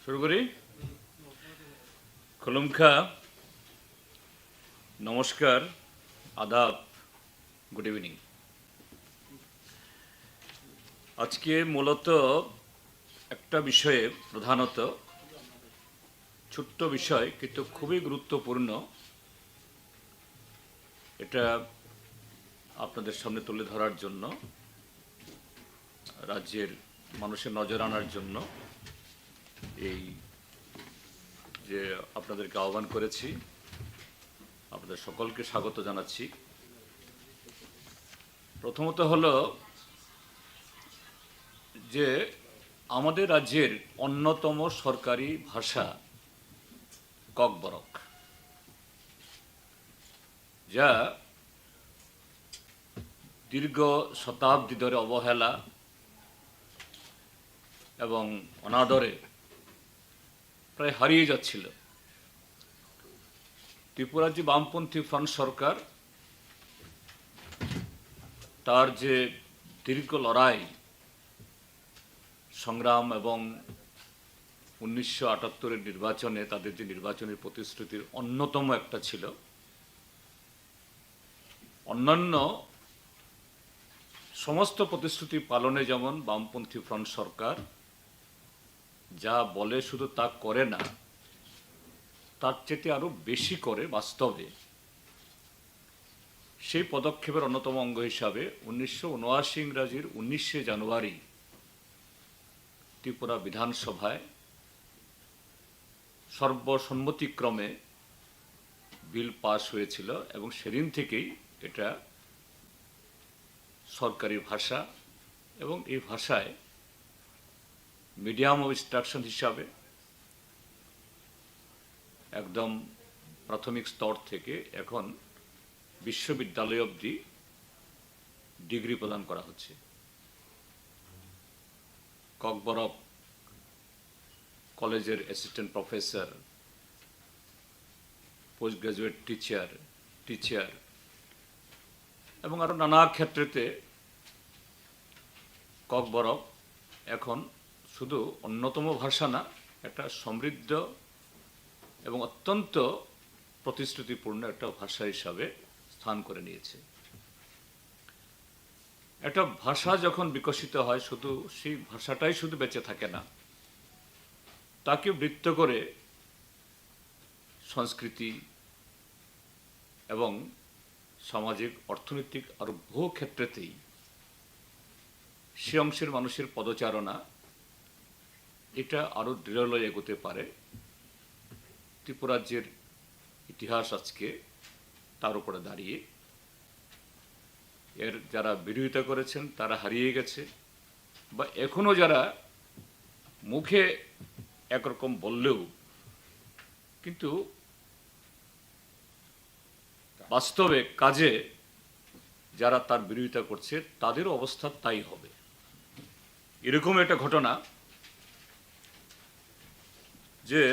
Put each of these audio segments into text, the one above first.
শুরু করি। খুলুমখা, নমস্কার, আদাব, গুড ইভিনিং। আজকে মূলত একটা বিষয়ে, প্রধানত ছোট্ট বিষয় কিন্তু খুবই গুরুত্বপূর্ণ, এটা আপনাদের সামনে তুলে ধরার জন্য, রাজ্যের মানুষের নজর আনার জন্য এই যে আপনাদেরকে আহ্বান করেছি, আপনাদের সকলকে স্বাগত জানাচ্ছি। প্রথমত হলো যে আমাদের রাজ্যের অন্যতম সরকারি ভাষা ককবরক, যা দীর্ঘ শতাব্দী ধরে অবহেলা এবং অনাদরে প্রায় হারিয়ে যাচ্ছিল। ত্রিপুরার যে বামপন্থী ফ্রন্ট সরকার, তার যে দীর্ঘ লড়াই সংগ্রাম এবং 1978-এর নির্বাচনে তাদের যে নির্বাচনের প্রতিশ্রুতির অন্যতম একটা ছিল, অন্যান্য সমস্ত প্রতিশ্রুতি পালনে যেমন বামপন্থী ফ্রন্ট সরকার যা বলে শুধু তা করে না, তার চেয়ে আরো বেশি করে বাস্তবে। সেই পদক্ষেপের অন্যতম অঙ্গ হিসাবে 1979 ইংরাজির 19শে জানুয়ারি ত্রিপুরা বিধানসভায় সর্বসম্মতিক্রমে বিল পাস হয়েছিল এবং সেদিন থেকেই এটা সরকারি ভাষা এবং এই ভাষায় মিডিয়াম অফ ইনস্ট্রাকশন হিসাবে একদম প্রাথমিক স্তর থেকে এখন বিশ্ববিদ্যালয় অবধি ডিগ্রি প্রদান করা হচ্ছে। ককবরক কলেজের assistant professor, post graduate teacher এবং আরো নানা ক্ষেত্রেতে ককবরক এখন শুধু অন্যতম ভাষা না, একটা সমৃদ্ধ এবং অত্যন্ত প্রতিশ্রুতিপূর্ণ একটা ভাষা হিসাবে স্থান করে নিয়েছে। একটা ভাষা যখন বিকশিত হয়, শুধু সেই ভাষাটাই শুধু বেঁচে থাকে না, তাকে বৃত্ত করে সংস্কৃতি এবং সামাজিক অর্থনৈতিক আরো বহু ক্ষেত্রেতেই সে অংশের মানুষের পদচারণা এটা আরো দৃঢ়লয়ে এগোতে পারে। ত্রিপুরাজ্যের ইতিহাস আজকে তার উপরে দাঁড়িয়ে, এর যারা বিরোধিতা করেছেন তারা হারিয়ে গেছে, বা এখনো যারা মুখে একরকম বললেও কিন্তু বাস্তবে কাজে যারা তার বিরোধিতা করছে তাদেরও অবস্থা তাই হবে। এরকম একটা ঘটনা যে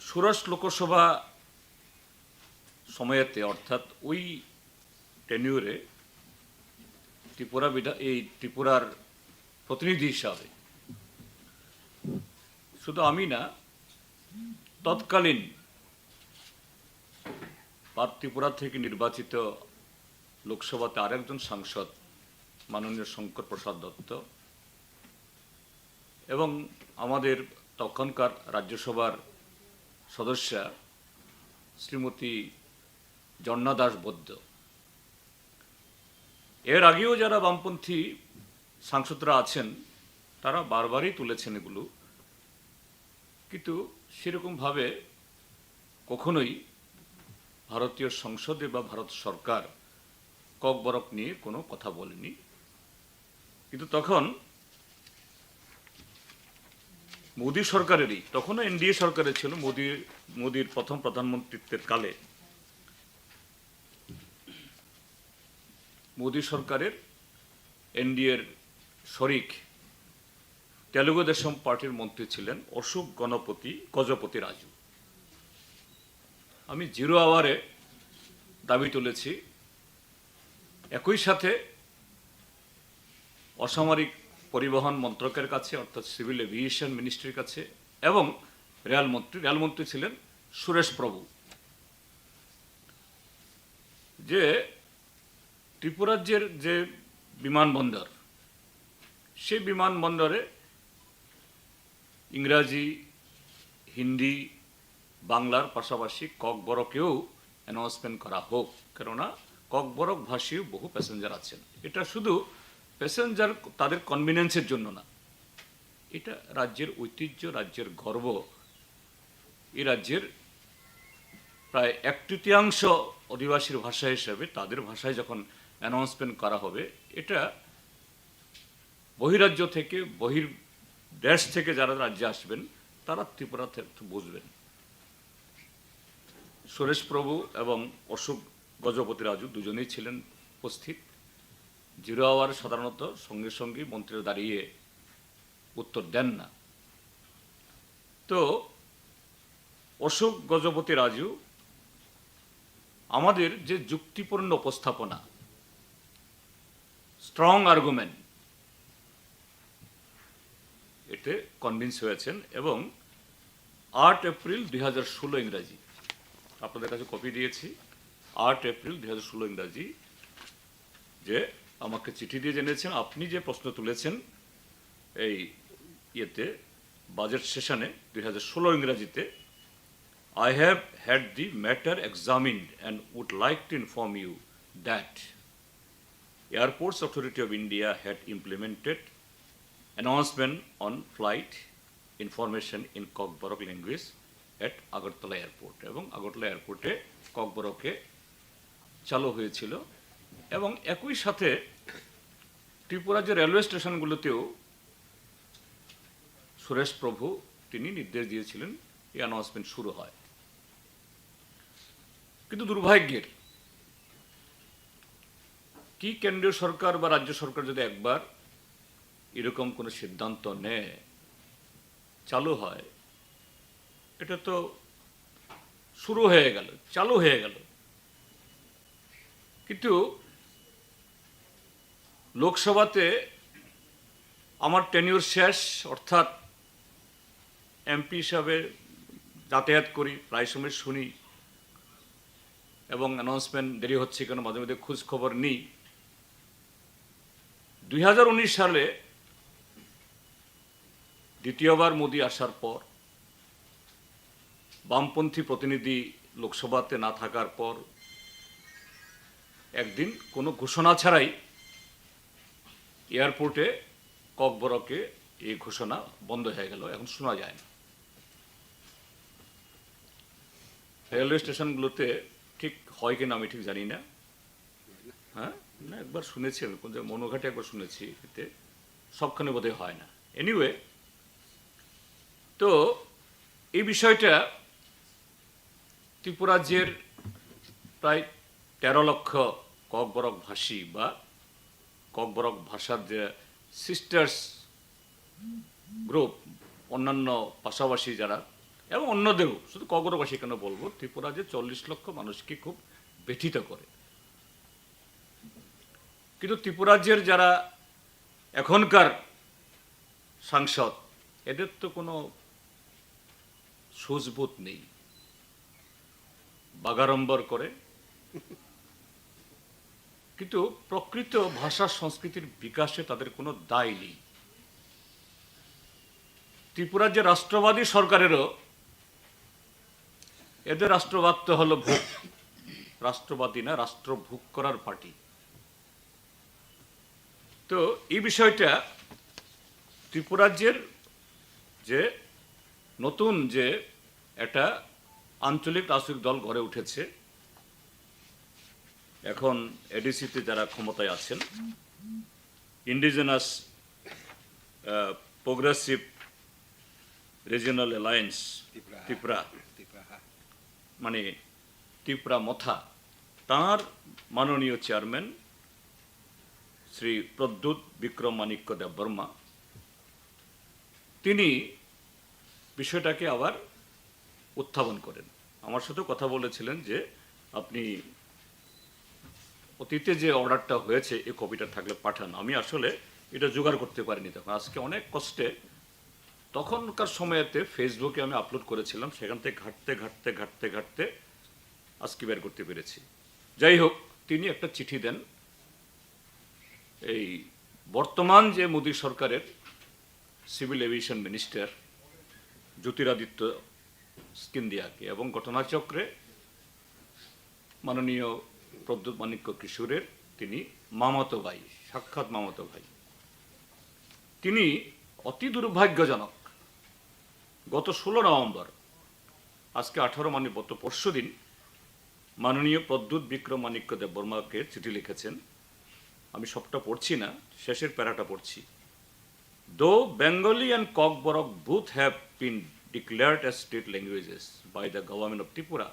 ষোড়শ লোকসভা সময়েতে, অর্থাৎ ওই টেনিউরে ত্রিপুরার প্রতিনিধি হিসাবে শুধু আমি না, তৎকালীন ত্রিপুরা থেকে নির্বাচিত লোকসভাতে আরেকজন সাংসদ মাননীয় শঙ্কর প্রসাদ দত্ত এবং আমাদের তখনকার রাজ্যসভার সদস্যা শ্রীমতী জন্না দাস বৈদ্য, এর আগেও যারা বামপন্থী সাংসদরা আছেন তারা বারবারই তুলেছেন এগুলো, কিন্তু সেরকমভাবে কখনোই ভারতীয় সংসদে বা ভারত সরকার ককবরক নিয়ে কোনো কথা বলেনি। কিন্তু তখন মোদী সরকারেরই, তখনও এনডিএ সরকারের ছিল, মোদীর প্রথম প্রধানমন্ত্রীত্বের কালে মোদী সরকারের এনডিএর শরিক তেলুগু দেশম পার্টির মন্ত্রী ছিলেন অশোক গজপতি রাজু। আমি 0 আওয়ারে দাবি তুলেছি, একই সাথে অসামরিক পরিবহন মন্ত্রকের কাছে অর্থাৎ সিভিল এভিয়েশন মিনিস্ট্রির কাছে এবং রেলমন্ত্রী ছিলেন সুরেশ প্রভু, যে ত্রিপুরাজ্যের যে বিমানবন্দর, সেই বিমানবন্দরে ইংরাজি, হিন্দি, বাংলার পাশাপাশি ককবরকেও অ্যানাউন্সমেন্ট করা হোক, কেননা ককবরক ভাষীয় বহু প্যাসেঞ্জার আছেন। এটা শুধু প্যাসেঞ্জার তাদের কনভিনিয়েন্সের জন্য না, এটা রাজ্যের ঐতিহ্য, রাজ্যের গর্ব। এই রাজ্যের প্রায় 1/3 অধিবাসীর ভাষা হিসেবে তাদের ভাষায় যখন অ্যানাউন্সমেন্ট করা হবে, এটা বহিরাজ্য থেকে দেশ থেকে যারা রাজ্যে আসবেন তারা ত্রিপুরা থেকে বুঝবেন। সুরেশ প্রভু এবং অশোক গজপতি রাজু দুজনেই ছিলেন উপস্থিত। 0 আওয়ার সাধারণত সঙ্গে সঙ্গে মন্ত্রীরা দাঁড়িয়ে উত্তর দেন না। তো অশোক গজপতি রাজু আমাদের যে যুক্তিপূর্ণ উপস্থাপনা, স্ট্রং আর্গুমেন্ট, এতে কনভিন্স হয়েছেন এবং 8 এপ্রিল 2016 ইংরাজি, আপনাদের কাছে কপি দিয়েছি, 8 এপ্রিল 2016 ইংরাজি, যে আমাকে চিঠি দিয়ে জেনেছেন আপনি যে প্রশ্ন তুলেছেন এই বাজেট সেশনে 2016 ইংরাজিতে, I have had the matter examined and would like to inform you that Airports Authority of India had implemented announcement on flight information in Kokborok language at Agartala Airport, এবং আগরতলা এয়ারপোর্টে ককবরকে চালু হয়েছিল। এবং একই সাথে ত্রিপুরা যে রেলওয়ে স্টেশনগুলোতেও সুরেশ প্রভু তিনি নির্দেশ দিয়েছিলেন এই অ্যানাউন্সমেন্ট শুরু হয়। কিন্তু দুর্ভাগ্যের কি কেন্দ্রীয় সরকার বা রাজ্য সরকার যদি একবার এরকম কোনো সিদ্ধান্ত নেয়, চালু হয়, এটা তো শুরু হয়ে গেল, চালু হয়ে গেল। কিন্তু লোকসভাতে আমার টেনিউর শেষ, অর্থাৎ এমপি হিসাবে যাতায়াত করি, প্রায় সময় শুনি এবং অ্যানাউন্সমেন্ট দেরি হচ্ছে কেন মাঝে মধ্যে খোঁজ খবর নিই। 2019 সালে দ্বিতীয়বার মোদী আসার পর, বামপন্থী প্রতিনিধি লোকসভাতে না থাকার পর, একদিন কোনো ঘোষণা ছাড়াই এয়ারপোর্টে ককবরকে এই ঘোষণা বন্ধ হয়ে গেল, এখন শোনা যায় না। রেলওয়ে স্টেশনগুলোতে ঠিক হয় কিনা আমি ঠিক জানি না, হ্যাঁ না একবার শুনেছি, আমি কোন মনোঘাটে একবার শুনেছি, এতে সবখানে বোধহয় হয় না। এনিওয়ে, তো এই বিষয়টা ত্রিপুরাজ্যের প্রায় 13 লক্ষ ককবরক ভাষী বা ককবরক ভাষার যে সিস্টার্স গ্রুপ, অন্যান্য ভাষাভাষী যারা এবং অন্যদেরও, শুধু ককবরকভাষী কেন বলবো, ত্রিপুরা যে 40 লক্ষ মানুষকে খুব ব্যথিত করে। কিন্তু ত্রিপুরাজ্যের যারা এখনকার সাংসদ, এদের তো কোনো সুজবোধ নেই, বাগাড়ম্বর করে, কিন্তু প্রকৃত ভাষা সংস্কৃতির বিকাশে তাদের কোনো দায় নেই। ত্রিপুরার যে রাষ্ট্রবাদী সরকারেরও, এদের রাষ্ট্রবাদ তো হলো ভোগ, রাষ্ট্রবাদী না, রাষ্ট্র ভোগ করার পার্টি। তো এই বিষয়টা ত্রিপুরাজ্যের যে নতুন যে একটা আঞ্চলিক রাজনৈতিক দল গড়ে উঠেছে, এখন এডিসিতে যারা ক্ষমতায় আছেন, indigenous progressive regional alliance Tripura, মানে ত্রিপুরা মথা, তাঁর মাননীয় চেয়ারম্যান শ্রী প্রদ্যুৎ বিক্রম মাণিক্য দেব বর্মা, তিনি বিষয়টাকে আবার উত্থাপন করেন। আমার সাথে কথা বলেছিলেন যে আপনি অতীতে যে অর্ডারটা হয়েছে এই কপিটা থাকলে পাঠান। আমি আসলে এটা জোগাড় করতে পারিনি তখন, আজকে অনেক কষ্টে তখনকার সময়েতে ফেসবুকে আমি আপলোড করেছিলাম, সেখান থেকে ঘাটতে আজকে বের করতে পেরেছি। যাই হোক, তিনি একটা চিঠি দেন এই বর্তমান যে মোদী সরকারের সিভিল এভিয়েশন মিনিস্টার জ্যোতিরাদিত্য স্কিন্দিয়াকে, এবং ঘটনাচক্রে মাননীয় প্রদ্যুৎ মাণিক্য কিশোরের তিনি মামাতো ভাই, সাক্ষাৎ মামাতো ভাই। তিনি অতি দুর্ভাগ্যজনক গত 16 নভেম্বর, আজকে 18 মানে গত পরশুদিন, মাননীয় প্রদ্যুৎ বিক্রম মাণিক্য দেব বর্মাকে চিঠি লিখেছেন। আমি সবটা পড়ছি না, শেষের প্যারাটা পড়ছি। Though Bengali and Kokborok both have been declared as state languages by the government of Tripura,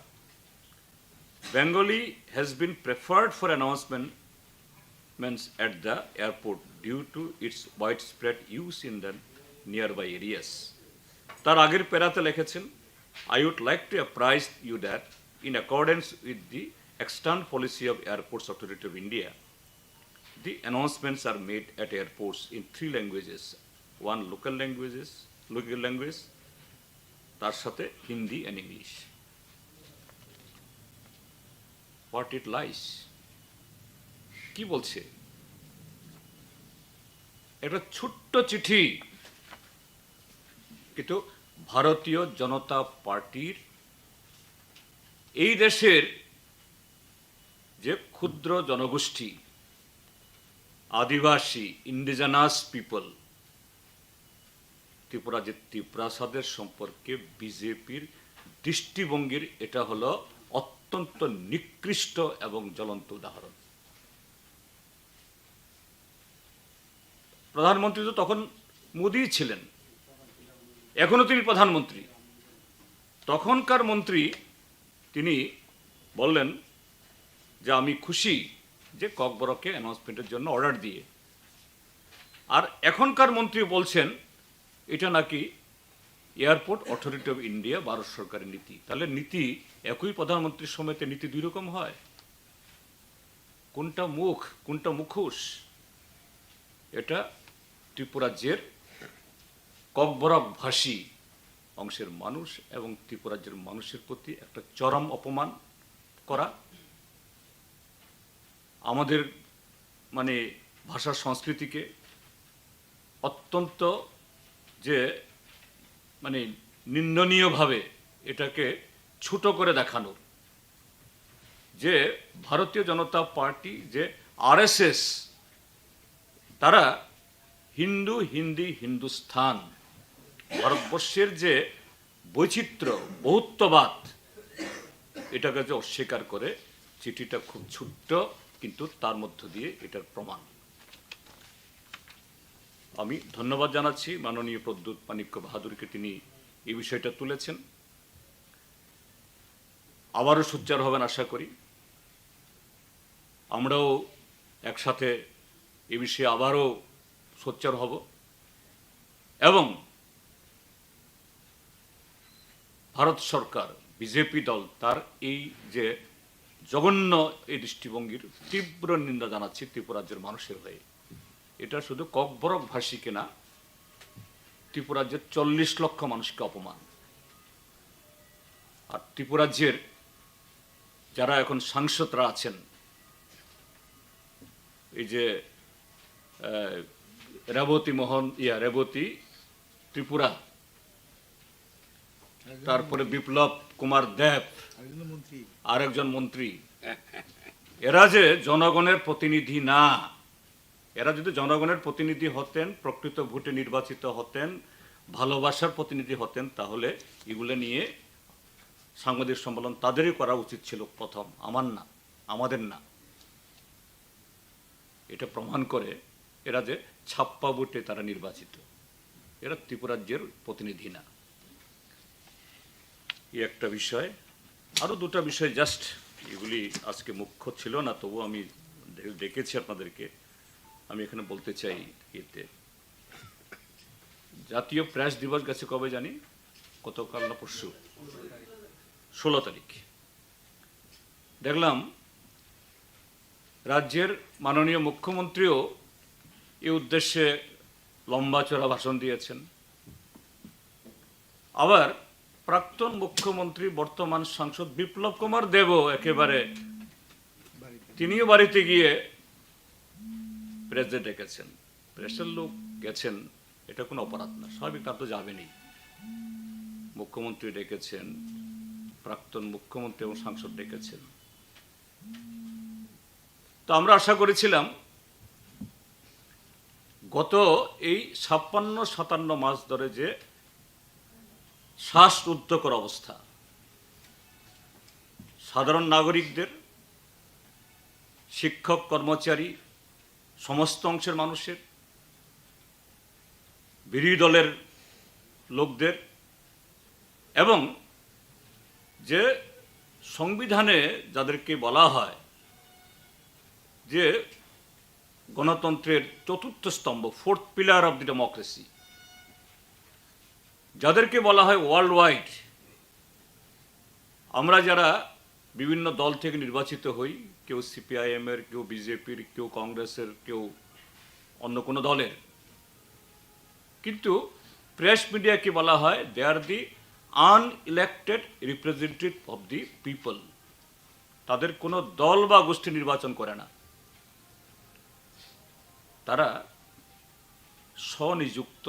Bengali has been preferred for announcements at the airport due to its widespread use in the nearby areas. তার আগের প্যারাতে লিখেছেন, I would like to apprise you that in accordance with the extant policy of Airports Authority of India, the announcements are made at airports in 3 languages, one local language, তার সাথে Hindi and English. What it lies? কি বলছে? একটা ছোট্ট চিঠি, কিন্তু ভারতীয় জনতা পার্টির এই দেশের যে ক্ষুদ্র জনগোষ্ঠী, আদিবাসী, ইন্ডিজিনাস পিপল, ত্রিপুরা যে ত্রিপ্রাসাদের সম্পর্কে বিজেপির দৃষ্টিভঙ্গির এটা হলো অত্যন্ত নিকৃষ্ট এবং জ্বলন্ত উদাহরণ। প্রধানমন্ত্রী তো তখন মোদী ছিলেন, এখনো তিনি প্রধানমন্ত্রী। তখনকার মন্ত্রী তিনি বললেন যে আমি খুশি যে ককবরককে অ্যানাউন্সমেন্টের জন্য অর্ডার দিয়ে, আর এখনকার মন্ত্রী বলছেন এটা নাকি airport authority of India, Bharat সরকারের নীতি। তাহলে নীতি একই প্রধানমন্ত্রীর সময়তে নীতি 2 রকম হয়? কোনটা মুখ, কোনটা মুখোশ? এটা ত্রিপুরাজ্যের ককবরক ভাষী অংশের মানুষ এবং ত্রিপুরাজ্যের মানুষের প্রতি একটা চরম অপমান করা, আমাদের মানে ভাষা সংস্কৃতিকে অত্যন্ত যে মানে নিন্দনীয়ভাবে এটাকে ছোট করে দেখানোর, যে ভারতীয় জনতা পার্টি যে আরএসএস, তারা হিন্দু, হিন্দি, হিন্দুস্থান, ভারতবর্ষের যে বৈচিত্র্য, বহুত্ববাদ, এটাকে যে অস্বীকার করে। চিঠিটা খুব ছোট্ট, কিন্তু তার মধ্য দিয়ে এটার প্রমাণ। আমি ধন্যবাদ জানাচ্ছি মাননীয় প্রদ্যুৎ মাণিক্য বাহাদুরকে, তিনি এই বিষয়টা তুলেছেন। আবারও সোচ্চার হবেন আশা করি। আমরাও একসাথে এ বিষয়ে আবারও সোচ্চার হব, এবং ভারত সরকার, বিজেপি দল, তার এই যে জঘন্য এই দৃষ্টিভঙ্গির তীব্র নিন্দা জানাচ্ছি ত্রিপুরাজ্যের মানুষের হয়ে। এটা শুধু ককবরক ভাষীকে না, ত্রিপুরাজ্যের 40 লক্ষ মানুষকে অপমান। আর ত্রিপুরাজ্যের যারা এখন সাংসদরা আছেন, এই যে রেবতী ত্রিপুরা, তারপরে বিপ্লব কুমার দেব, আরেকজন মন্ত্রী, এরা যে জনগণের প্রতিনিধি না। এরা যদি জনগণের প্রতিনিধি হতেন, প্রকৃত ভোটে নির্বাচিত হতেন, ভালোবাসার প্রতিনিধি হতেন, তাহলে এগুলো নিয়ে সাংবাদিক সম্মেলন তাদেরই করা উচিত ছিল প্রথম, আমার না, আমাদের না। এটা প্রমাণ করে এরা যে ছাপ্পা ভোটে তারা নির্বাচিত, এরা ত্রিপুরাজ্যের প্রতিনিধি না। এই একটা বিষয়। আরও দুটা বিষয় জাস্ট, এগুলি আজকে মুখ্য ছিল না, তবু আমি ডেকেছি আপনাদেরকে, আমি এখানে বলতে চাই। এতে জাতীয় প্রেস দিবস গেছে কবে জানি, গতকাল না পরশু, 16 তারিখ। দেখলাম রাজ্যের মাননীয় মুখ্যমন্ত্রীও এই উদ্দেশ্যে লম্বা চড়া ভাষণ দিয়েছেন। আবার প্রাক্তন মুখ্যমন্ত্রী বর্তমান সাংসদ বিপ্লব কুমার দেবও একেবারে তিনিও বাড়িতে গিয়ে প্রেসে ডেকেছেন। প্রেসের লোক গেছেন, এটা কোনো অপরাধ না, স্বাভাবিক, তার তো যাবেনই। মুখ্যমন্ত্রী ডেকেছেন, প্রাক্তন মুখ্যমন্ত্রী এবং সাংসদ ডেকেছেন। তো আমরা আশা করেছিলাম গত এই 56-57 মাস ধরে যে শ্বাসরুদ্ধকর অবস্থা, সাধারণ নাগরিকদের, শিক্ষক, কর্মচারী, সমস্ত অংশের মানুষের, বিরোধী দলের লোকদের, এবং যে সংবিধানে যাদেরকে বলা হয় যে গণতন্ত্রের চতুর্থ স্তম্ভ, fourth pillar of the democracy, যাদেরকে বলা হয় ওয়ার্ল্ড ওয়াইড, আমরা যারা বিভিন্ন দল থেকে নির্বাচিত হই, কেউ সিপিআইএমের, কেউ বিজেপির, কেউ কংগ্রেসের, কেউ অন্য কোনো দলের, কিন্তু প্রেস মিডিয়াকে বলা হয় they are the unelected representative of the people. তাদের কোনো দল বা গোষ্ঠী নির্বাচন করে না, তারা স্বনিযুক্ত,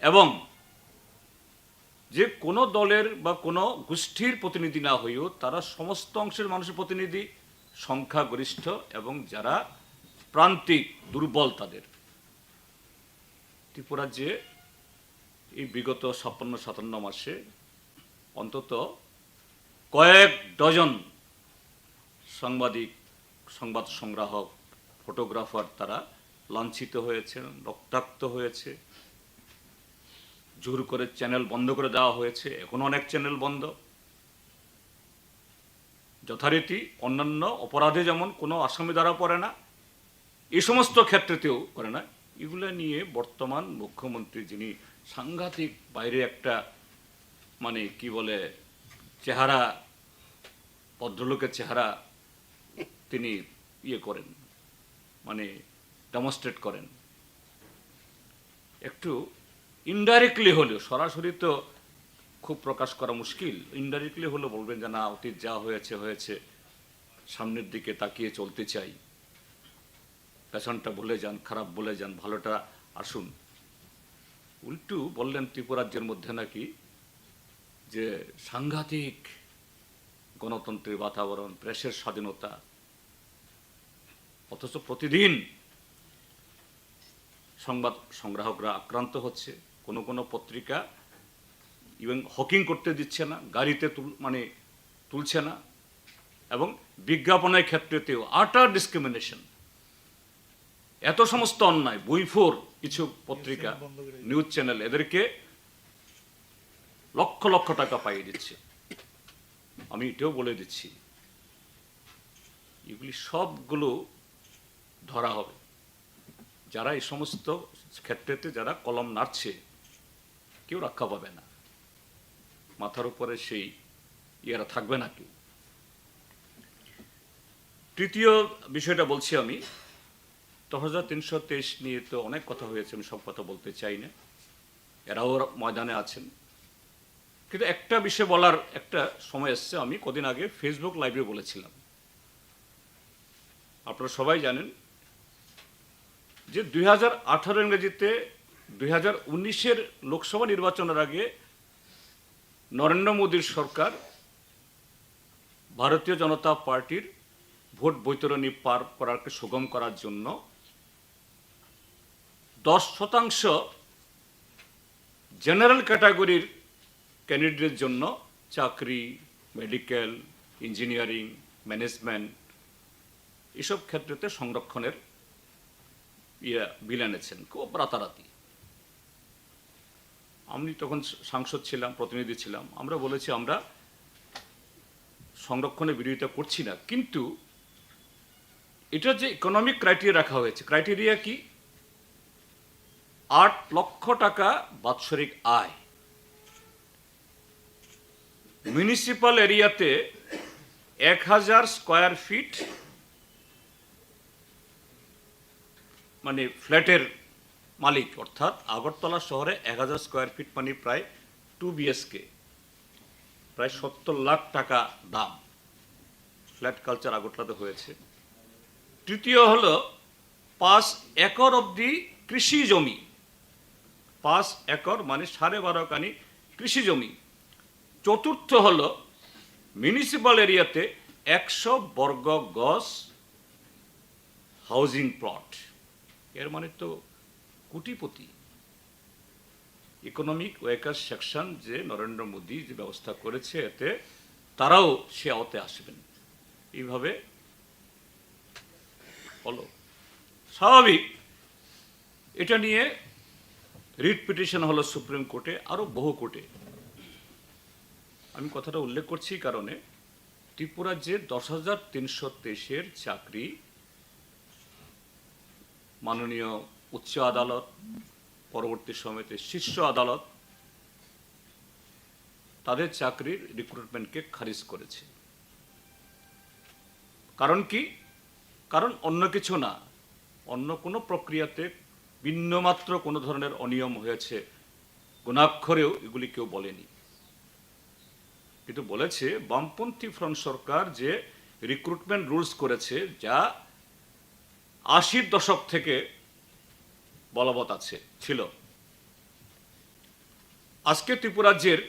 এবং যে কোনো দলের বা কোনো গোষ্ঠীর প্রতিনিধি না হয়েও তারা সমস্ত অংশের মানুষের প্রতিনিধি, সংখ্যাগরিষ্ঠ, এবং যারা প্রান্তিক, দুর্বল তাদের। ত্রিপুরাজ্যে এই বিগত 56-57 মাসে অন্তত কয়েক ডজন সাংবাদিক, সংবাদ সংগ্রাহক, ফটোগ্রাফার তারা লাঞ্ছিত হয়েছেন, রক্তাক্ত হয়েছে, জোর করে চ্যানেল বন্ধ করে দেওয়া হয়েছে, এখনো অনেক চ্যানেল বন্ধ। যথারীতি অন্যান্য অপরাধে যেমন কোনো আসামি ধরা পড়ে না, এই সমস্ত ক্ষেত্রেতেও করে না। এগুলো নিয়ে বর্তমান মুখ্যমন্ত্রী, যিনি সাংঘাতিক বাইরে একটা মানে কি বলে চেহারা, ভদ্রলোকের চেহারা তিনি ইয়ে করেন, মানে ডেমনস্ট্রেট করেন, একটু ইনডাইরেক্টলি হলেও, সরাসরি তো খুব প্রকাশ করা মুশকিল, ইনডাইরেক্টলি হলেও বলবেন যে না, অতীত যা হয়েছে হয়েছে, সামনের দিকে তাকিয়ে চলতে চাই, পেছনটা ভুলে যান, খারাপ বলে যান, ভালোটা আসুন। উল্টু বললেন ত্রিপুরাজ্যের মধ্যে নাকি যে সাংঘাতিক গণতন্ত্রের বাতাবরণ, প্রেসের স্বাধীনতা, অথচ প্রতিদিন সংবাদ সংগ্রাহকরা আক্রান্ত হচ্ছে। কোনো কোনো পত্রিকা ইভেন হকিং করতে দিচ্ছে না, গাড়িতে তুলছে না, এবং বিজ্ঞাপনের ক্ষেত্রেতেও আটার ডিসক্রিমিনেশন। এত সমস্ত অন্যায়, বইফোর কিছু পত্রিকা, নিউজ চ্যানেল, এদেরকে লক্ষ লক্ষ টাকা পাইয়ে দিচ্ছে। আমি এটাও বলে দিচ্ছি, এগুলি সবগুলো ধরা হবে। যারা এই সমস্ত ক্ষেত্রেতে যারা কলম নাড়ছে, কেউ রক্ষা পাবে না, মাথার উপরে সেই ইয়েরা থাকবে না কেউ। তৃতীয় বিষয়টা বলছি আমি, 10,323 নিয়ে তো অনেক কথা হয়েছে, আমি সব কথা বলতে চাই না, এরাও ময়দানে আছেন। কিন্তু একটা বিষয় বলার একটা সময় এসছে, আমি কদিন আগে ফেসবুক লাইভে বলেছিলাম, আপনারা সবাই জানেন যে 2018 ইংরেজিতে 2019-এর লোকসভা নির্বাচনের আগে নরেন্দ্র মোদীর সরকার ভারতীয় জনতা পার্টির ভোট বৈতরণী পার করাকে সুগম করার জন্য 10% জেনারেল ক্যাটাগরির ক্যান্ডিডেটের জন্য চাকরি, মেডিকেল, ইঞ্জিনিয়ারিং, ম্যানেজমেন্ট, এসব ক্ষেত্রেতে সংরক্ষণের বিল এনেছেন খুব রাতারাতি। আমি তখন সাংসদ ছিলাম, প্রতিনিধি ছিলাম। আমরা বলেছি আমরা সংরক্ষণের বিরোধিতা করছি না, কিন্তু এটা যে ইকোনমিক ক্রাইটেরিয়া রাখা হয়েছে, ক্রাইটেরিয়া কি 8 লক্ষ টাকা বাৎসরিক আয়, মিউনিসিপ্যাল এরিয়াতে 1000 স্কয়ার ফিট মানে ফ্ল্যাটের মালিক, অর্থাৎ আগরতলা শহরে 1000 স্কয়ার ফিট মানে প্রায় 2 BHK, প্রায় 70 লাখ টাকা দাম। ফ্ল্যাট কালচার আগরতলাতে হয়েছে। তৃতীয় হলো 5 একর অবধি কৃষি জমি, 5 একর মানে 12.5 কানি কৃষি জমি। চতুর্থ হলো মিউনিসিপ্যাল এরিয়াতে 100 বর্গ গজ হাউজিং প্লট। এর মানে তো কোটিপতি। ইকোনমিক ওয়ার্কার্স সেকশন যে নরেন্দ্র মোদী যে ব্যবস্থা করেছে, এতে তারাও সে আওতায় আসবেন। এইভাবে হলো স্বাভাবিক। এটা নিয়ে রিট পিটিশন হলো সুপ্রিম কোর্টে, আরো বহু কোর্টে। আমি কথাটা উল্লেখ করছি কারণে ত্রিপুরা যে 10,323-এর চাকরি মাননীয় উচ্চ আদালত, পরবর্তী সময়তে শীর্ষ আদালত তাদের চাকরির রিক্রুটমেন্টকে খারিজ করেছে। কারণ কি? কারণ অন্য কিছু না, অন্য কোনো প্রক্রিয়াতে বিন্দুমাত্র কোনো ধরনের অনিয়ম হয়েছে গুণাক্ষরেও এগুলি কেউ বলেনি। কিন্তু বলেছে বামপন্থী ফ্রন্ট সরকার যে রিক্রুটমেন্ট রুলস করেছে, যা 80-র দশক থেকে বলবৎ আছে ছিল। আজকে ত্রিপুরা রাজ্যের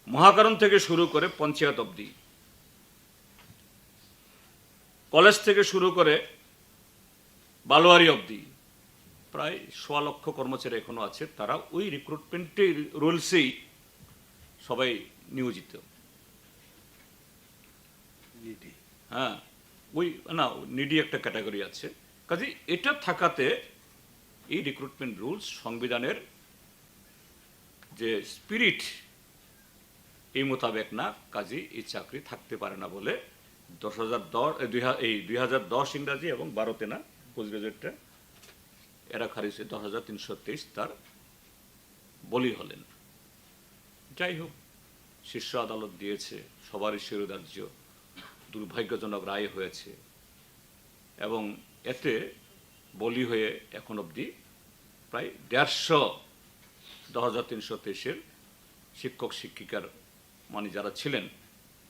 মহাকারণ থেকে শুরু করে পঞ্চায়েত অবধি, কলেজ থেকে শুরু করে বালোয়ারি অবধি প্রায় 1.25 লক্ষ কর্মচারী এখনো আছে। তারা ওই রিক্রুটমেন্টের রুলসেই সবাই নিয়োজিত। হ্যাঁ, ওই না, নিডি একটা ক্যাটাগরি আছে। কাজে এটা থাকাতে এই রিক্রুটমেন্ট রুলস সংবিধানের যে স্পিরিট এই মোতাবেক না, কাজে এই চাকরি থাকতে পারে না বলে 2010 ইংরাজি এবং 12তে না পোস্ট গ্রাজুয়েটটা এরা খারিজে 10,323 তার বলি হলেন। যাই হোক, শীর্ষ আদালত দিয়েছে, সবারই শিরোধার্য, দুর্ভাগ্যজনক রায় হয়েছে এবং এতে বলি হয়ে এখন অবধি প্রায় 150 10,323-এর শিক্ষক শিক্ষিকার মানে যারা ছিলেন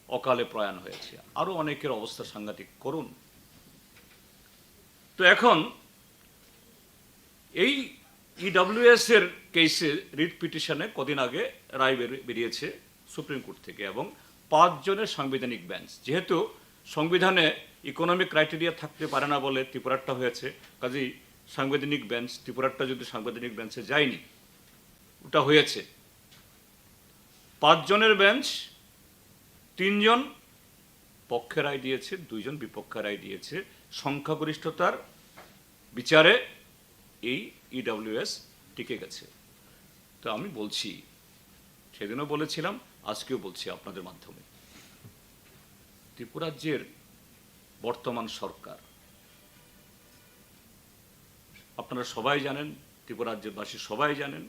অকালে প্রয়াণ হয়েছে। আরো অনেকের অবস্থা সাংঘাতিক করুণ। তো এখন এই ইডব্লিউএস এর কেসে রিট পিটিশনে কদিন আগে রায় বেরিয়েছে সুপ্রিম কোর্ট থেকে, এবং 5 জনের সাংবিধানিক বেঞ্চ। যেহেতু সংবিধানে ইকোনমিক ক্রাইটেরিয়া থাকতে পারে না বলে ত্রিপুরারটা হয়েছে, কাজেই সাংবিধানিক বেঞ্চ, ত্রিপুরারটা যদি সাংবিধানিক বেঞ্চে যায়নি, ওটা হয়েছে। 5 জনের বেঞ্চ 3 জন পক্ষে রায় দিয়েছে, 2 জন বিপক্ষে রায় দিয়েছে। সংখ্যাগরিষ্ঠতার বিচারে এই ইডব্লিউএস টিকে গেছে। তো আমি বলছি, সেদিনও বলেছিলাম, আজকেও বলছি আপনাদের মাধ্যমে, ত্রিপুরা রাজ্যের বর্তমান সরকার, আপনারা সবাই জানেন, ত্রিপুরা রাজ্যবাসী সবাই জানেন,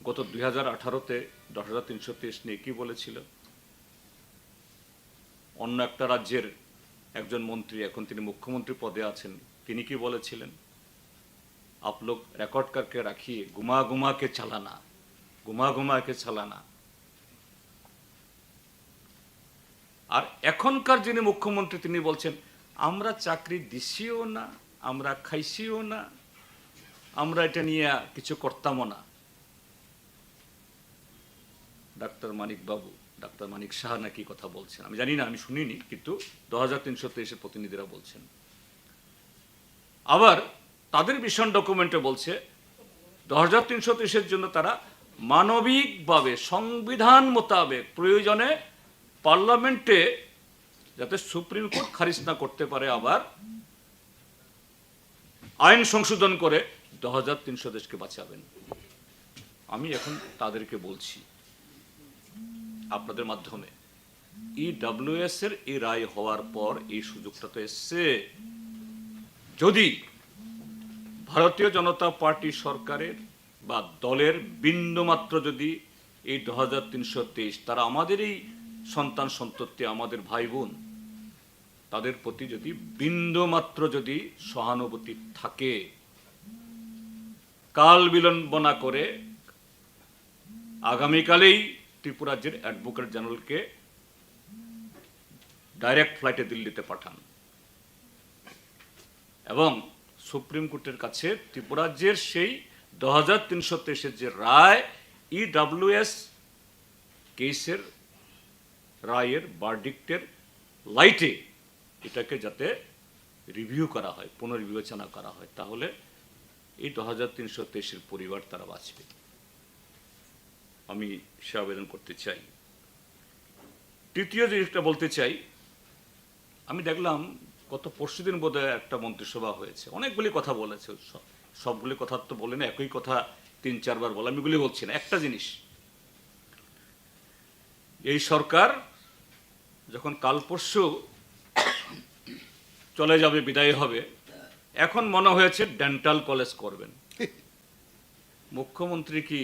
গত 2018-তে 10,323 নিয়ে কি বলেছিল। অন্য একটা রাজ্যের একজন মন্ত্রী, এখন তিনি মুখ্যমন্ত্রী পদে আছেন, তিনি কি বলেছিলেন, आप लोग रिकॉर्ड करके रखिए, घुमा घुमा के चलाना, घुमा घुमा के चलाना। আর এখনকার যিনি মুখ্যমন্ত্রী তিনি বলছেন আমরা চাকরি দিছিও না, আমরা খাইছিও না, আমরা এটা নিয়ে কিছু করতামও না। ডাক্তার মানিক বাবু, ডাক্তার মানিক শাহ নাকি কথা বলছেন, আমি জানি না, আমি শুনিনি, কিন্তু 10,323-এর প্রতিনিধিরা বলছেন। আবার তাদের মিশন ডকুমেন্টে বলছে 10,323-এর জন্য তারা মানবিকভাবে সংবিধান মোতাবেক প্রয়োজনে পার্লামেন্টে যাতে সুপ্রিম কোর্ট খারিজ না করতে পারে, আবার আইন সংশোধন করে 2300 দেশকে বাঁচাবেন। আমি এখন তাদেরকে বলছি আপনাদের মাধ্যমে, EWS এর এই রায় হওয়ার পর এই সুযোগটা তো এসছে, যদি ভারতীয় জনতা পার্টি সরকারের বা দলের বিন্দুমাত্র যদি এই 2323 তারা আমাদেরই সন্তান সন্ততি, আমাদের ভাই বোন, তাদের প্রতি যদি বিন্দুমাত্র যদি সহানুভূতি থাকে, কাল বিলম্ব না করে আগামীকালেই ত্রিপুরা রাজ্যের অ্যাডভোকেট জেনারেলকে ডাইরেক্ট ফ্লাইটে দিল্লিতে পাঠান এবং সুপ্রিম কোর্টের কাছে ত্রিপুরা রাজ্যের সেই 2323 যে রায়, EWS কেসের রায়ের ভার্ডিক্টের লাইটে এটাকে যাতে রিভিউ করা হয়, পুনর্বিবেচনা করা হয়, তাহলে এই 2323 পরিবার তারা বাঁচবে। আমি সে আবেদন করতে চাই। তৃতীয় জিনিসটা বলতে চাই, আমি দেখলাম গত পরশুদিন বোধহয় একটা মন্ত্রিসভা হয়েছে, অনেকগুলি কথা বলেছে, সবগুলি কথা তো বলে না, একই কথা 3-4 বার বলে, আমি এগুলি বলছি না। একটা জিনিস, এই সরকার যখন কাল পরশু চলে যাবে, বিদায় হবে, এখন মনে হয়েছে ডেন্টাল কলেজ করবেন। মুখ্যমন্ত্রী কি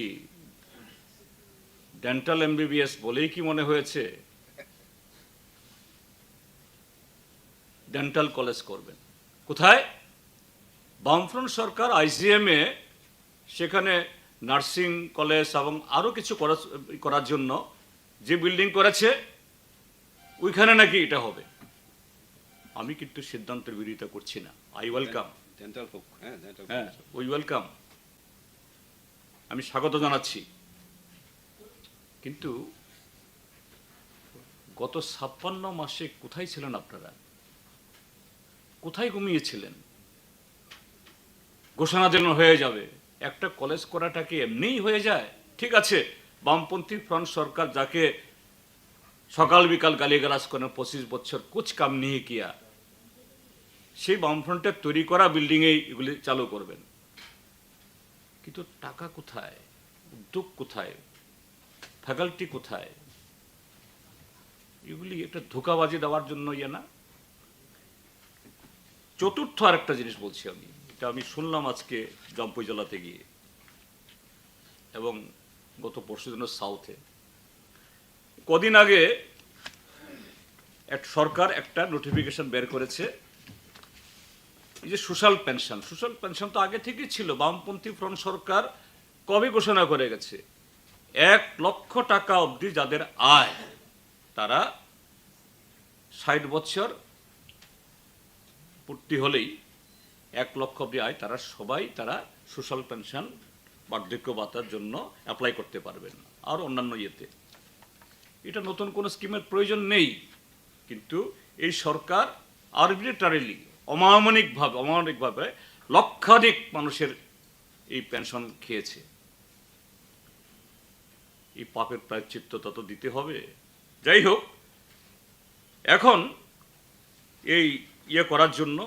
ডেন্টাল MBBS বলেই কি মনে হয়েছে ডেন্টাল কলেজ করবেন? কোথায়? বামফ্রন্ট সরকার ICM এ সেখানে নার্সিং কলেজ এবং আরো কিছু করার জন্য যে বিল্ডিং করেছে, ওইখানে নাকি এটা হবে। আমি কিন্তু সিদ্ধান্তের বিরোধিতা করছি না, আই ওয়েলকাম, হ্যাঁ উই ওয়েলকাম, আমি স্বাগত জানাচ্ছি। কিন্তু গত 56 মাসে কোথায় ছিলেন আপনারা? কোথায় ঘুমিয়েছিলেন? ঘোষণা দিলেন হয়ে যাবে। একটা কলেজ করাটা কি এমনিই হয়ে যায়? ঠিক আছে, বামপন্থী ফ্রন্ট সরকার যাকে সকাল বিকাল গালিগালাজ করেন 25 বছর কুছ কাম নেই কিয়া, সেই বামফ্রন্টের তৈরি করা বিল্ডিংয়ে এগুলি চালু করবেন। কিন্তু টাকা কোথায়? উদ্যোগ কোথায়? ফ্যাকাল্টি কোথায়? এগুলি একটা ধোঁকাবাজি দেওয়ার জন্য ইয়ে না। চতুর্থ আরেকটা জিনিস বলছি আমি, এটা আমি শুনলাম আজকে জম্পুই জেলাতে গিয়ে এবং গত পরশুদিন সাউথে। কদিন আগে সরকার একটা নোটিফিকেশন বের করেছে, এই যে সোশ্যাল পেনশন তো আগে থেকেই ছিল, বামপন্থী ফ্রন্ট সরকার কবে ঘোষণা করে গেছে 1 লক্ষ টাকা অবধি যাদের আয়, তারা 60 বছর পূর্তি হলেই 1 লক্ষ অবধি আয়, তারা সবাই সোশ্যাল পেনশন বার্ধক্য ভাতার জন্য অ্যাপ্লাই করতে পারবেন, আর অন্যান্য ইয়েতে। এটা নতুন কোনো স্কিমের প্রয়োজন নেই, কিন্তু এই সরকার আরবিট্রারিলি অমানবিকভাবে লক্ষাধিক মানুষের এই পেনশন খেয়েছে। এই পাপের প্রায়শ্চিত্ত তত দিতে হবে। যাই হোক, এখন এই করার জন্য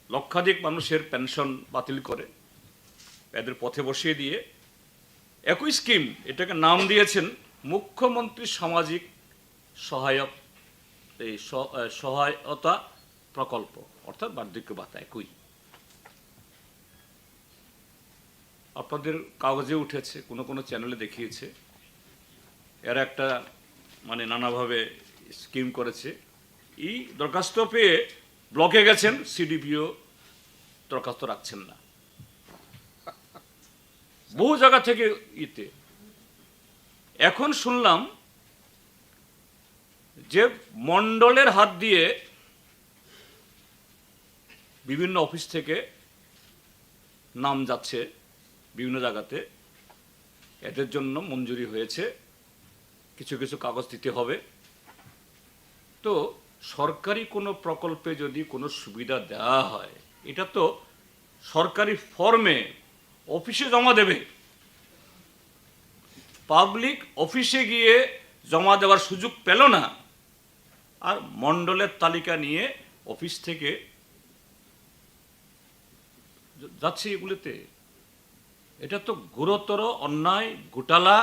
লক্ষাধিক মানুষের পেনশন বাতিল করে এদের পথে বসিয়ে দিয়ে একই স্কিম, এটাকে নাম দিয়েছেন মুখ্যমন্ত্রী সামাজিক সহায়তা প্রকল্প, অর্থাৎ বার্ধক্য ভাতা। একই আপনাদের কাগজে উঠেছে, কোনো চ্যানেলে দেখিয়েছে, এরা একটা নানাভাবে স্কিম করেছে। এই দরখাস্ত পেয়ে ব্লকে গেছেন, CDPO দরখাস্ত রাখছেন না, বহু জায়গা থেকে ইতে। এখন শুনলাম যে মণ্ডলের হাত দিয়ে বিভিন্ন অফিস থেকে নাম যাচ্ছে বিভিন্ন জায়গাতে, এদের জন্য মঞ্জুরি হয়েছে, কিছু কিছু কাগজ দিতে হবে। তো সরকারি কোনো প্রকল্পে যদি কোনো সুবিধা দেওয়া হয়, এটা তো সরকারি ফর্মে অফিসে জমা দেবে, পাবলিক অফিসে গিয়ে জমা দেওয়ার সুযোগ পেল না, আর মণ্ডলের তালিকা নিয়ে অফিস থেকে যাচ্ছে এগুলিতে, এটা তো গুরুতর অন্যায়, ঘোটালা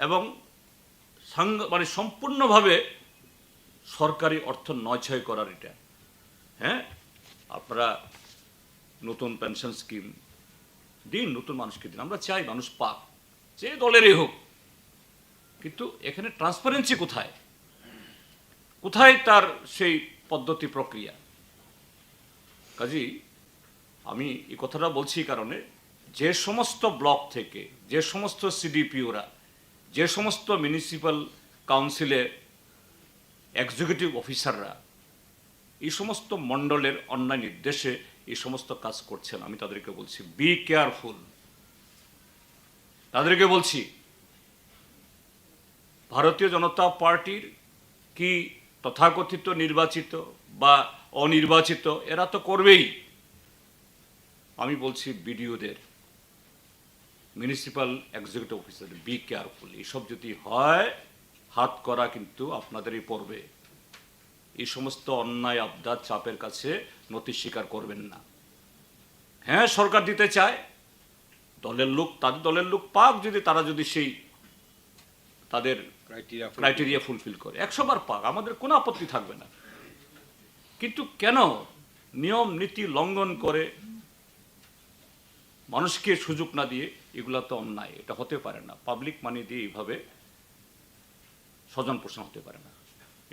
এবং মানে সম্পূর্ণভাবে সরকারি অর্থ নয়ছয় করার এটা। হ্যাঁ, আপনারা নতুন পেনশন স্কিম দিন, নতুন মানুষকে দিন, আমরা চাই মানুষ পাক, যে দলেরই হোক, কিন্তু এখানে ট্রান্সপারেন্সি কোথায়? কোথায় তার সেই পদ্ধতি প্রক্রিয়া? কাজেই আমি এই কথাটা বলছি কারণে, যে সমস্ত ব্লক থেকে, যে সমস্ত সিডিপিওরা, যে সমস্ত মিউনিসিপ্যাল কাউন্সিলে এক্সিকিউটিভ অফিসাররা এই সমস্ত মণ্ডলের অন্যায় নির্দেশে এই সমস্ত কাজ করছেন, আমি তাদেরকে বলছি বি কেয়ারফুল। তাদেরকে বলছি, ভারতীয় জনতা পার্টির কি তথাকথিত নির্বাচিত বা অনির্বাচিত, এরা তো করবেই। আমি বলছি বিডিওদের, municipal executive officer, be careful. এসব যদি হয়, হাত করা কিন্তু আপনাদেরই পড়বে। এই সমস্ত অন্যায় আবদার চাপের কাছে নতি স্বীকার করবেন না। হ্যাঁ, সরকার দিতে চায়, দলের লোক, তাদের দলের লোক পাক, যদি তারা যদি সেই তাদের ক্রাইটেরিয়া ফুলফিল করে 100 বার পাক, আমাদের কোনো আপত্তি থাকবে না। কিন্তু কেন নিয়ম নীতি লঙ্ঘন করে মানুষকে সুযোগ না দিয়ে? এগুলা তো অন্যায়, এটা হতে পারে না। পাবলিক মানি দিয়ে এইভাবে স্বজন পোষণ হতে পারে না।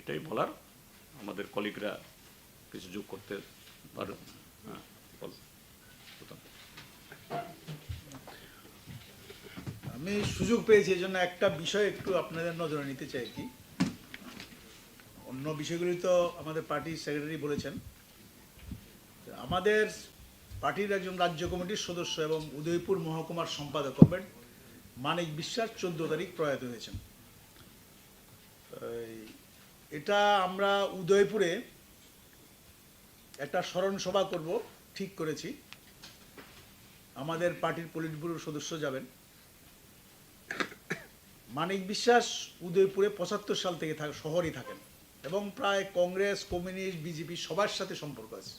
এটাই বলার। আমাদের কলিগরা কিছু যোগ করতে পারে। আমি সুযোগ পেয়েছি, এই জন্য একটা বিষয় একটু আপনাদের নজরে নিতে চাই কি। অন্য বিষয়গুলি তো আমাদের পার্টির সেক্রেটারি বলেছেন। আমাদের পার্টির একজন রাজ্য কমিটির সদস্য এবং উদয়পুর মহকুমার সম্পাদক হবেন মানিক বিশ্বাস 14 তারিখ প্রয়াত হয়েছেন। এটা আমরা উদয়পুরে একটা স্মরণ সভা করব ঠিক করেছি। আমাদের পার্টির পলিট ব্যুরোর সদস্য যাবেন। মানিক বিশ্বাস উদয়পুরে 75 সাল থেকে শহরেই থাকেন এবং প্রায় কংগ্রেস, কমিউনিস্ট, বিজেপি সবার সাথে সম্পর্ক আছে।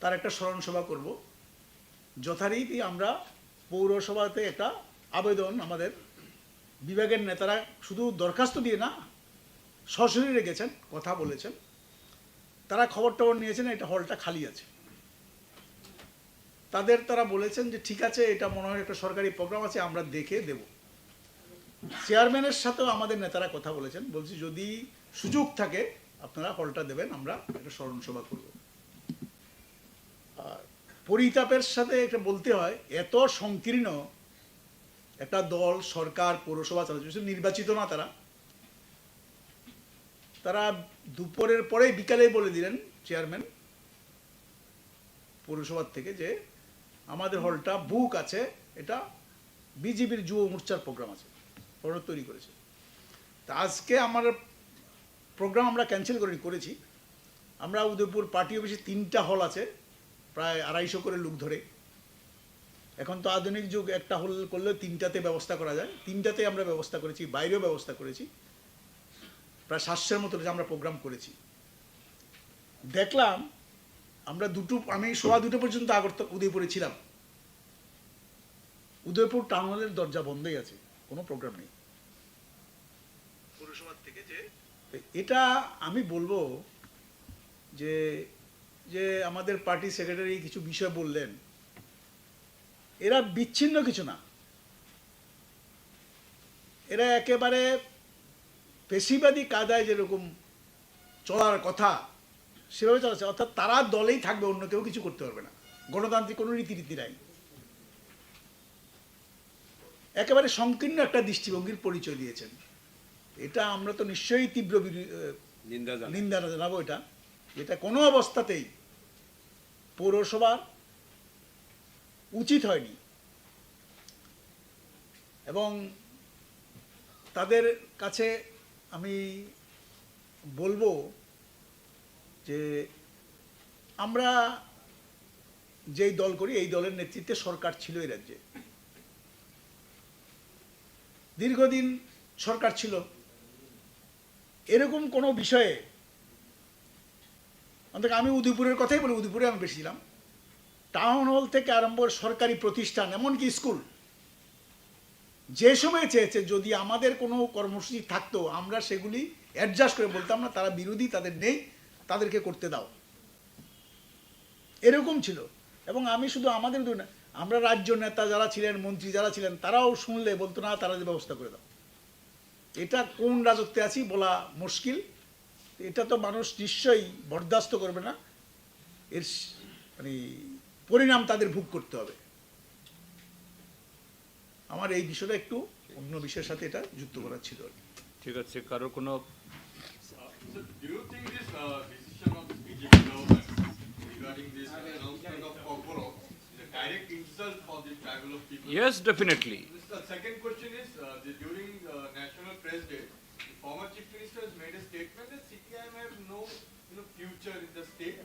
তার একটা স্মরণ সভা করব। যথারীতি আমরা পৌরসভাতে একটা আবেদন, আমাদের বিভাগের নেতারা শুধু দরখাস্ত দিয়ে না, সশরীরে গেছেন, কথা বলেছেন, তারা খবর টবর নিয়েছেন, এটা হলটা খালি আছে। তারা বলেছেন যে ঠিক আছে, এটা মনে হয় একটা সরকারি প্রোগ্রাম আছে, আমরা দেখে দেব। চেয়ারম্যানের সাথেও আমাদের নেতারা কথা বলেছেন, বলছি যদি সুযোগ থাকে আপনারা হলটা দেবেন, আমরা একটা স্মরণ সভা করব। পরিতাপের সাথে একটা বলতে হয়, এত সংকীর্ণ একটা দল, সরকার, পৌরসভা চালাচ্ছে, নির্বাচিত না তারা দুপুরের পরে বিকালেই বলে দিলেন চেয়ারম্যান পৌরসভার থেকে যে আমাদের হলটা বুক আছে, এটা বিজেপির যুব মোর্চার প্রোগ্রাম আছে, হল তৈরি করেছে। তা আজকে আমার প্রোগ্রাম আমরা ক্যান্সেল করেছি। আমরা উদয়পুর পার্টি অফিসে 3টা হল আছে, প্রায় 250 করে লোক ধরে। এখন তো আধুনিক যুগ, একটা হল করলে 3টাতে ব্যবস্থা করা যায়। 3টাতে আমরা ব্যবস্থা করেছি, বাইরেও ব্যবস্থা করেছি। প্রায় 700-এর মতো আমরা প্রোগ্রাম করেছি। দেখলাম আমরা আমি 2:15 পর্যন্ত উদয়পুরে ছিলাম। উদয়পুর টাউন হলের দরজা বন্ধই আছে, কোনো প্রোগ্রাম নেই পৌরসভার থেকে। যে এটা আমি বলবো যে যে আমাদের পার্টি সেক্রেটারি কিছু বিষয় বললেন, এরা বিচ্ছিন্ন কিছু না, এরা একেবারে পেশিবাদী কায়দায় যেরকম চলার কথা সেভাবে চলাচ্ছে। অর্থাৎ তারা দলেই থাকবে, অন্য কেউ কিছু করতে পারবে না। গণতান্ত্রিক কোনো রীতি নাই। একেবারে সংকীর্ণ একটা দৃষ্টিভঙ্গির পরিচয় দিয়েছেন। এটা আমরা তো নিশ্চয়ই তীব্র নিন্দা জানাবো। এটা কোনো অবস্থাতেই পৌরসভার উচিত হয়নি এবং তাদের কাছে আমি বলবো যে আমরা যেই দল করি, এই দলের নেতৃত্বে সরকার ছিল এই রাজ্যে, দীর্ঘদিন সরকার ছিল। এরকম কোনো বিষয়ে অন্তত আমি উদয়পুরের কথাই বলি, উদয়পুরে আমি বেশি ছিলাম। টাউন হল থেকে আরম্ভ করে সরকারি প্রতিষ্ঠান, এমনকি স্কুল, যে সময় চেয়েছে যদি আমাদের কোনো কর্মসূচি থাকতো আমরা সেগুলি অ্যাডজাস্ট করে বলতাম না তারা বিরোধী, তাদের নেই, তাদেরকে করতে দাও, এরকম ছিল। এবং আমি শুধু আমাদের না, আমরা রাজ্য নেতা যারা ছিলেন, মন্ত্রী যারা ছিলেন, তারাও শুনলে বলতো না তারা ব্যবস্থা করে দাও। এটা কোন রাজত্বে আছি বলা মুশকিল। এটা তো মানুষ নিশ্চয়ই বরদাস্ত করবে না, এর মানে পরিণাম তাদের ভোগ করতে হবে। আমার এই বিষয়টা একটু অন্য বিষয়ের সাথে এটা যুক্ত করা ছিল। ঠিক আছে, কারো কোনো So, do you think this decision of the BJP government regarding this announcement of Kokborok is a direct insult for the tribal of people? yes, definitely. The second question is, during National Press Day, the former Chief Minister has made a statement that CPIM have no future in the state,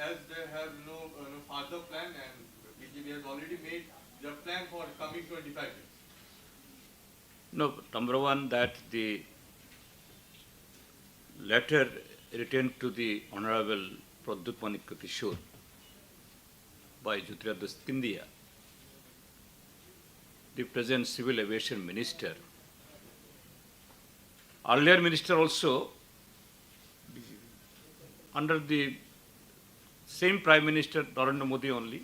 as they have no further plan, and BJP has already made their plan for coming 25 years. No, number one, that the letter written to the Honorable Pradhyutmani Kishore by Jitendra Scindia, the present Civil Aviation Minister, earlier Minister also, under the same Prime Minister Narendra Modi only,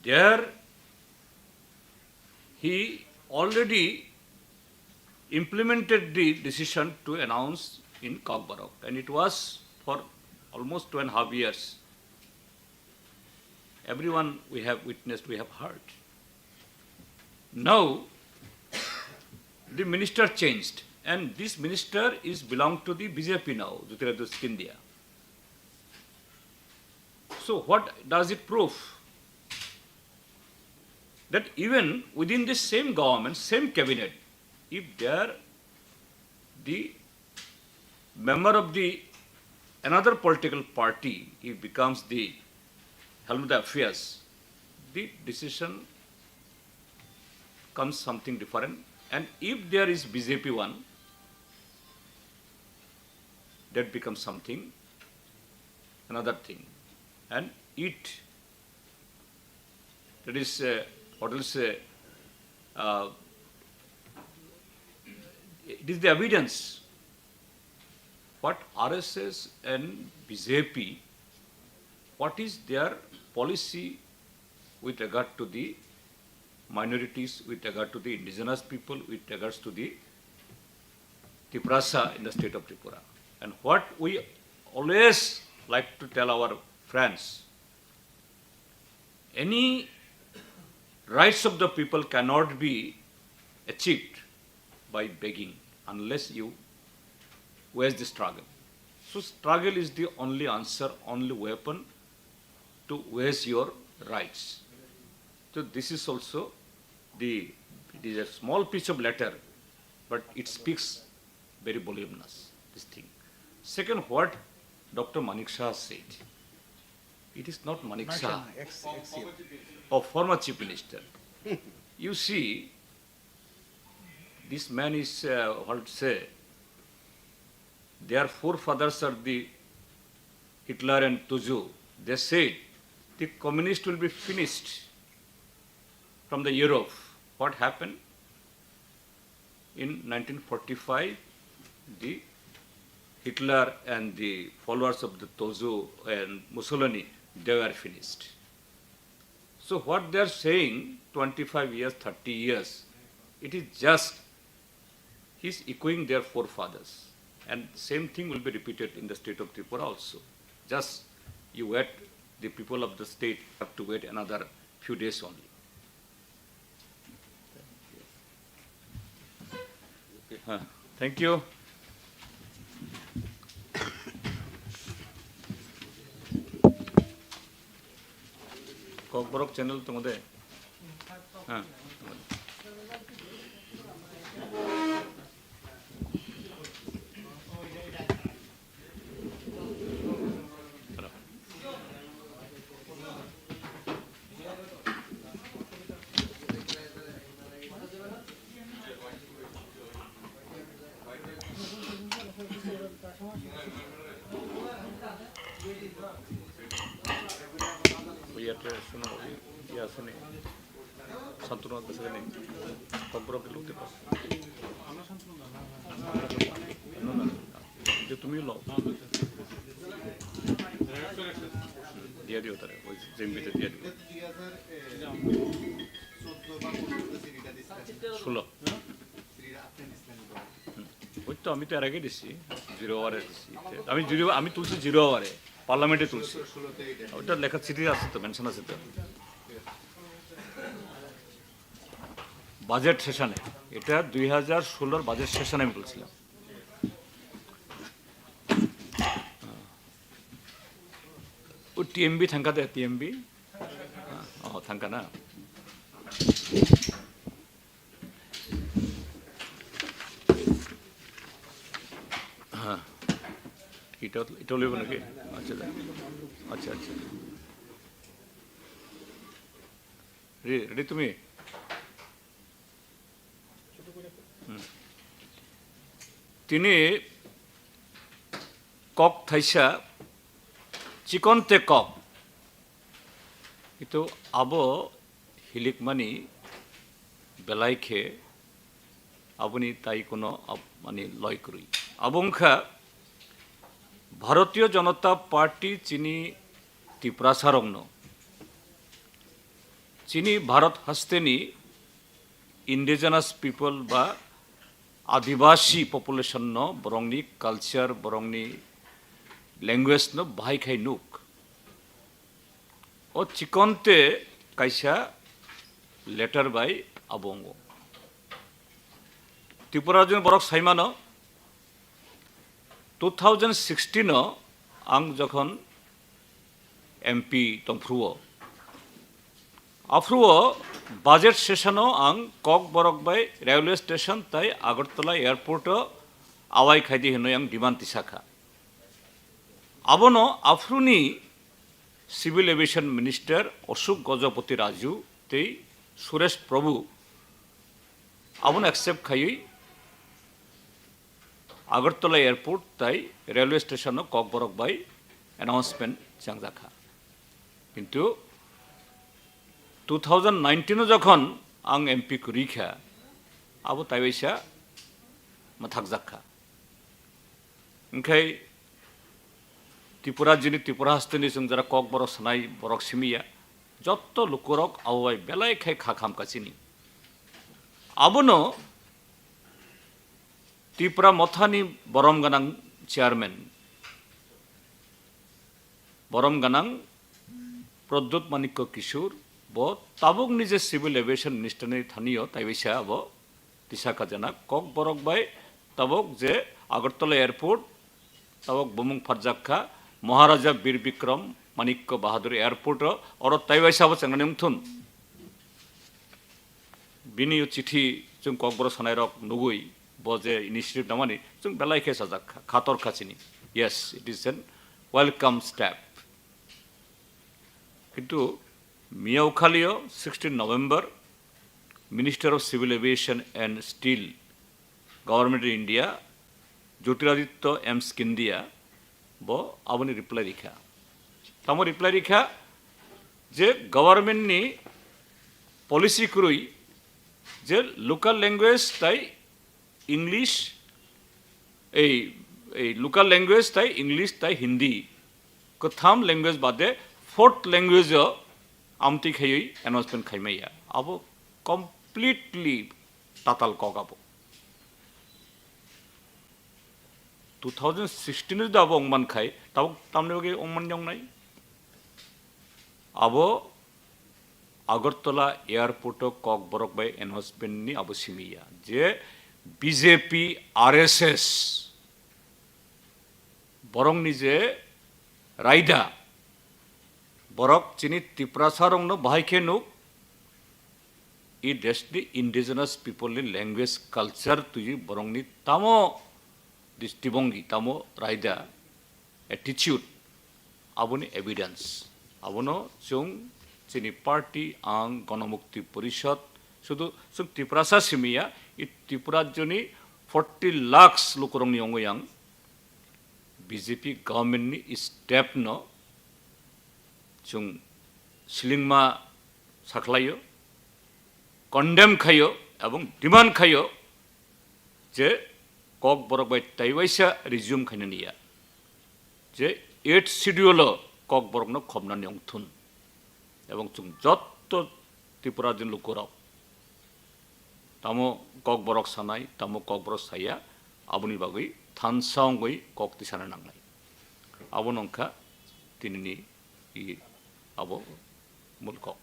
there he already implemented the decision to announce in Kokborok, and it was for almost 2.5 years. Everyone we have witnessed, we have heard. Now, the minister changed, and this minister is belong to the BJP now, Jitendra Scindia. So what does it prove? That even within the same government, same cabinet, if there the member of the another political party, he becomes the helm of the affairs, the decision comes something different. And if there is BJP one, that becomes something, another thing. And that is, what will say, it is the evidence what RSS and BJP, what is their policy with regard to the minorities, with regard to the indigenous people, with regards to the Tiprasa in the state of Tripura. And what we always like to tell our friends, any rights of the people cannot be achieved by begging unless you wage the struggle. So struggle is the only answer, only weapon to wage your rights. So this is also it is a small piece of letter, but it speaks very voluminous, this thing. Second, what Dr. Manik Shah said, it is not Manik Shah, or former Chief Minister. You see, this man is, what to say, their forefathers are the Hitler and Tuju. They said the communist will be finished from the Europe. What happened? In 1945, the Hitler and the followers of the Tozu and Mussolini, they were finished. So what they are saying, 25 years, 30 years, it is just, he is echoing their forefathers. And same thing will be repeated in the state of Tripura also. Just you wait, the people of the state have to wait another few days only. Thank you. Kokborok channel তোমাদের হ্যাঁ ইয়াতে শোনো ইয়ে আছে নি শান্তনুর কাছে নেই ককবরক লোকতে পারো যে তুমিও লও দিয়ে দিও তারে ওই জেমবিতে দিয়ে দিও 16 ওই তো আমি তো এর আগে দিছি 0 আওয়ারে দিছি আমি তুলছি 0 আওয়ারে পার্লামেন্টে তুলছি ওটা লেখা চিঠি আছে তো মেনশন আছে তো বাজেট সেশনে এটা 2016 বাজেট সেশনে আমি বলছিলাম ও টিএমবি থাঙ্কা দে টিএমবি থাঙ্কা না হ্যাঁ এটাও নেব নাকি আচ্ছা আচ্ছা আচ্ছা রেডি তুমি তিনি কক থাইসা চিকনতে কক itu abo hilikmani belaikhe aboni tai kono mani loi kurui abongkha ভারতীয় জনতা পার্টি চিনি ত্রিপুরা সারংনো চিনি ভারত হাস্তেনি ইন্ডিজিনাস পিপল বা আদিবাসী পপুলেশন নো বরংনি কালচার বরংনি ল্যাঙ্গুয়েজ নো বাহাই খাই নুক ও চিকনতে কাইসা লেটার বাই আবঙ্গ ত্রিপুরার জন্য বরক সাইমানো 2016 आं जखन एमपी तंफ्रुओ आफ्रुओ बाजेट सेशनो आं ककबरक बाय रेलवे स्टेशन ताई आगरतला एयरपोर्ट आवाई खाइदि होनो आं डिमान्ड तिसाखा आबनो आफ्रुनी civil aviation minister Ashok Gajapathi Raju तै सुरेश प्रभु आबनो एक्सेप्ट खाई आगरतला एयरपोर्ट ताई रेलवे स्टेशन ककबरक बाय अनाउंसमेंट चांगजाखा किन्तु 2019 जखन आं एमपी कुरिखा आबो ताइवैसा माथाकजाखा ओंखाय त्रिपुरा जिनि त्रिपुरा हस्तनि जों जरा ककबरक सानाय बरक सिमिया जत्त लुकरक आवबाय बेलायखाय खाखामकासिनि आबोनो त्रिपुरा मथानी बरम गनां चेयारमैन बरम गनां प्रद्युत मानिक्य किशोर ब ताबुक निजे सिविल एविएशन मिनिस्टर ने थानियो ताइवैसा अब तिसाखा जना ककबरक बाय ताबुक जे आगरतला एयरपोर्ट ताबुक बुमुं फारजाखा महाराजा बीर विक्रम मानिक्य बाहादुर एयरपोर्ट और ताइवैसा अब चंगने उमथुन बिनि चिठी जों ककबरक सानाय रक नुगुई बजे इनिशिएटिव नामानि जों बेलायखे साजाक खातर खाचिनि yes it is an welcome step किन्तु मियावखालियो 16 November minister of civil aviation and steel government of India Jyotiraditya M Scindia ब आबनि रिप्लाई रिखा तामो रिप्लाई रिखा जे गवर्नमेंट नि पॉलिसी करुई जे लोकल लैंग्वेज ताई इंग्लिश लोकल लैंग्वेज ताई इंग्लिश ताई हिंदी कथाम लैंग्वेज बादे फोर्थ लैंग्वेज आमती खाई एनाउंसमेंट खाइमाया अब कमप्लीटली ताताल कगाबो 2016 दा अब अंगमान खाई ताव तामने बगे अंगमान जंगनाय अब Agartala airport Kokborok bye announcement नि अब सिमिया जे बीजेपी आरएसएस बरं निजे रायदा बरक चिनी त्रिपुरा सारंनो बाहायखे नुक इ देशनि इंडिजिनास पीपल नि लैंग्वेज कल्चर तुई बरंनि तामो दृष्टिभंगी तामो रायदा एटीट्यूड आबोनि एविडेंस आबोनो जों चिनी पार्टी आं गणमुक्ति परिषद शुधु जों त्रिपुरा सा सिमिया इ त्रिपुरा जनि 40 लाख लोकरंनि अंगयां बीजेपी गवर्नमेंट नि स्टेप न जों সিলিংমা সাখলাইও কন্ডেম খাইও এবং ডিমান্ড খাইও যে kokborok bai taiwaisa resume খাইনে নিয়া যে 8 schedule kokborok no khobnani ongthun এবং जों যত ত্রিপুরা দিন লুকরাও তামো kokborok সানাই তামো kokborok সাইয়া আবনি বাগৈ থানসাওঙ্গৈ kokti সানা নাংলাই আবো নংখা তিনিনি ই আবো মূল কক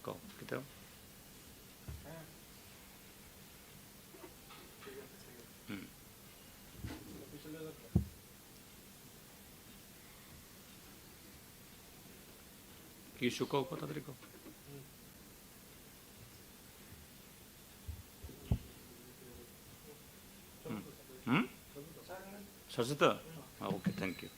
কক কিতাও কি শুকাও কথা দেখো সচেতন ওকে থ্যাংক ইউ